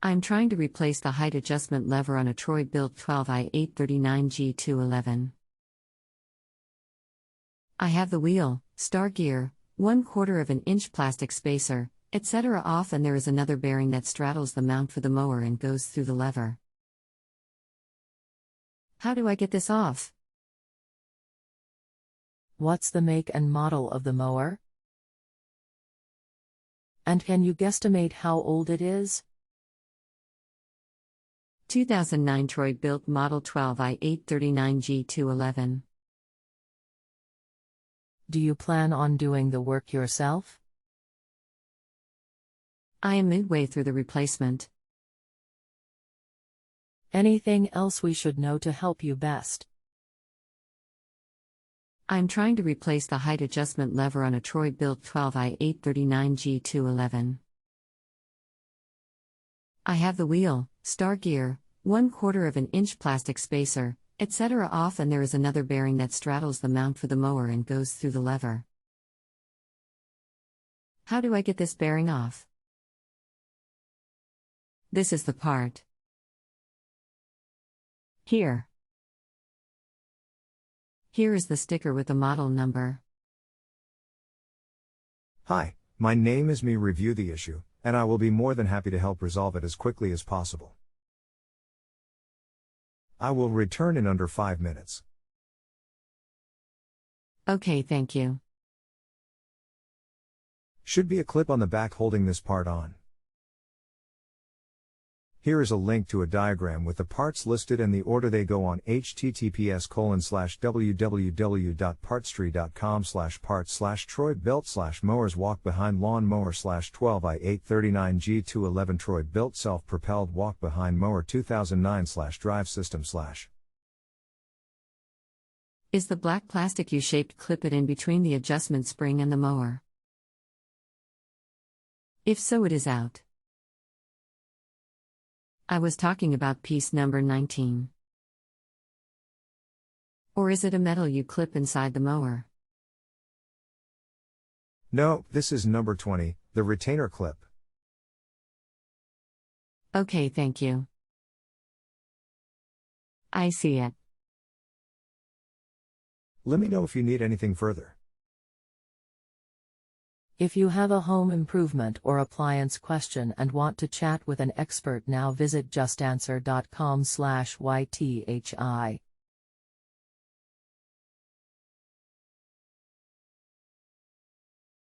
I'm trying to replace the height adjustment lever on a troy-bilt 12i839G211. I have the wheel, star gear, 1/4 of an inch plastic spacer, etc. off, and there is another bearing that straddles the mount for the mower and goes through the lever. How do I get this off? What's the make and model of the mower? And can you guesstimate how old it is? 2009 troy-bilt model 12i839G211. Do you plan on doing the work yourself? I am midway through the replacement. Anything else we should know to help you best? I'm trying to replace the height adjustment lever on a troy-bilt 12i839G211. I have the wheel, star gear, 1/4 of an inch plastic spacer, etc. off, and there is another bearing that straddles the mount for the mower and goes through the lever. How do I get this bearing off? This is the part. Here. Here is the sticker with the model number. Hi, my name is me. Review the issue, and I will be more than happy to help resolve it as quickly as possible. I will return in under 5 minutes. Okay, thank you. Should be a clip on the back holding this part on. Here is a link to a diagram with the parts listed and the order they go on: https:/www.partstree.com/parts/troy-bilt/mowers walk-behind lawn mower/12i839G211 troy-bilt self-propelled walk-behind mower 2009/drive system/. Is the black plastic U-shaped clip it in between the adjustment spring and the mower? If so, it is out. I was talking about piece number 19. Or is it a metal U-clip inside the mower? No, this is number 20, the retainer clip. Okay, thank you. I see it. Let me know if you need anything further. If you have a home improvement or appliance question and want to chat with an expert now, visit JustAnswer.com/YTHI.